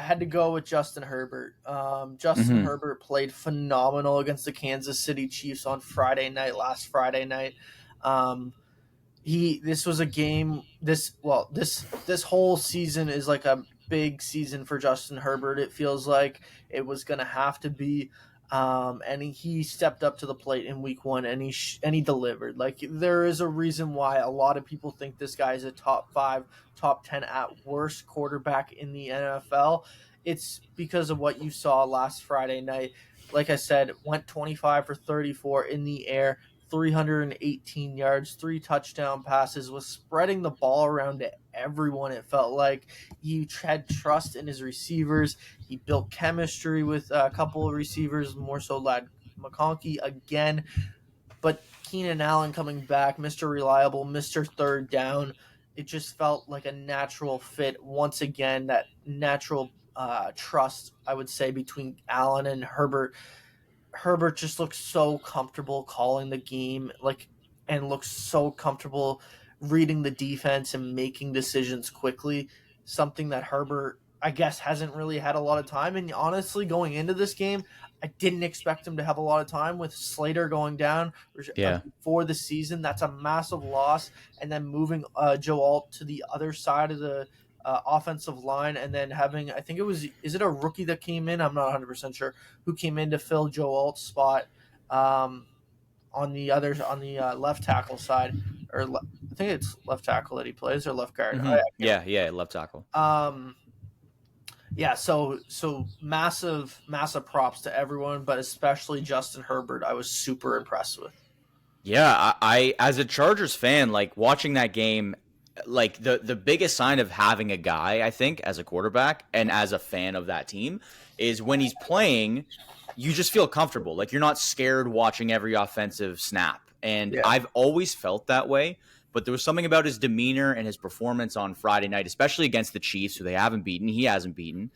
had to go with Justin Herbert. Justin Herbert played phenomenal against the Kansas City Chiefs on last Friday night. This was a game. This whole season is like a big season for Justin Herbert. It feels like it was going to have to be. And he stepped up to the plate in week 1 and he delivered. Like, there is a reason why a lot of people think this guy is a top 5, top 10 at worst quarterback in the NFL. It's because of what you saw last Friday night. Like I said, went 25 for 34 in the air, 318 yards, 3 touchdown passes, was spreading the ball around to everyone. It felt like he had trust in his receivers. He built chemistry with a couple of receivers, more so Lad McConkey again. But Keenan Allen coming back, Mr. Reliable, Mr. Third Down. It just felt like a natural fit once again, that natural trust, I would say, between Allen and Herbert. Herbert just looks so comfortable calling the game, and looks so comfortable reading the defense and making decisions quickly. Something that Herbert, I guess, hasn't really had a lot of time. And honestly, going into this game, I didn't expect him to have a lot of time with Slater going down for the season. That's a massive loss. And then moving Joe Alt to the other side of the offensive line, and then having, I think is it a rookie that came in? I'm not 100% sure who came in to fill Joe Alt's spot on the left tackle side, I think it's left tackle that he plays, or left guard. Left tackle. So massive props to everyone, but especially Justin Herbert. I was super impressed with. Yeah, I as a Chargers fan, like, watching that game, like, the biggest sign of having a guy, I think, as a quarterback and as a fan of that team, is when he's playing, you just feel comfortable. Like, you're not scared watching every offensive snap. And I've always felt that way. But there was something about his demeanor and his performance on Friday night, especially against the Chiefs, who they haven't beaten. He hasn't beaten.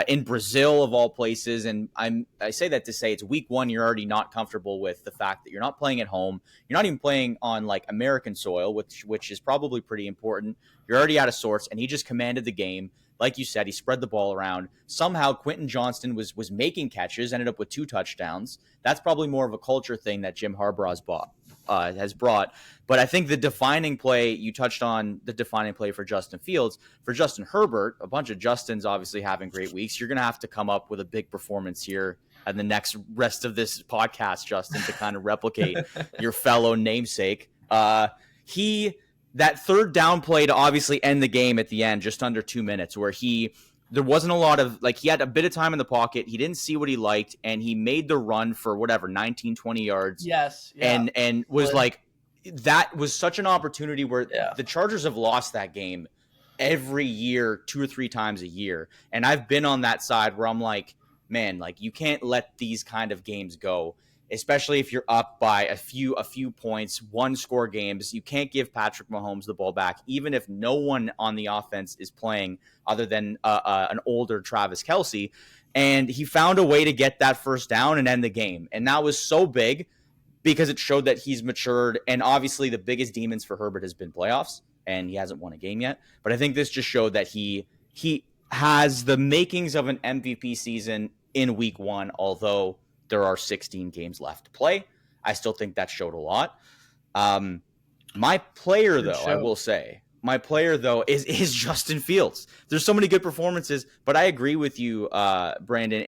In Brazil, of all places. And I say that to say it's week 1. You're already not comfortable with the fact that you're not playing at home. You're not even playing on, like, American soil, which is probably pretty important. You're already out of sorts. And he just commanded the game. Like you said, he spread the ball around. Somehow Quentin Johnston was making catches, ended up with 2 touchdowns. That's probably more of a culture thing that Jim Harbaugh has brought. But I think the defining play, you touched on the defining play for Justin Fields. For Justin Herbert, a bunch of Justins obviously having great weeks. You're going to have to come up with a big performance here and the next rest of this podcast, Justin, to kind of replicate your fellow namesake. That third down play to obviously end the game at the end, just under 2 minutes, where there wasn't a lot of, like, he had a bit of time in the pocket. He didn't see what he liked, and he made the run for 19, 20 yards. Yes. Yeah. And was like, that was such an opportunity where the Chargers have lost that game every year, 2 or 3 times a year. And I've been on that side where I'm like, man, like, you can't let these kind of games go, especially if you're up by a few points, 1-score games. You can't give Patrick Mahomes the ball back, even if no one on the offense is playing other than an older Travis Kelce. And he found a way to get that first down and end the game. And that was so big because it showed that he's matured. And obviously the biggest demons for Herbert has been playoffs, and he hasn't won a game yet. But I think this just showed that he has the makings of an MVP season in week 1, although there are 16 games left to play. I still think that showed a lot. My player, though, I will say, is Justin Fields. There's so many good performances, but I agree with you, Brandon,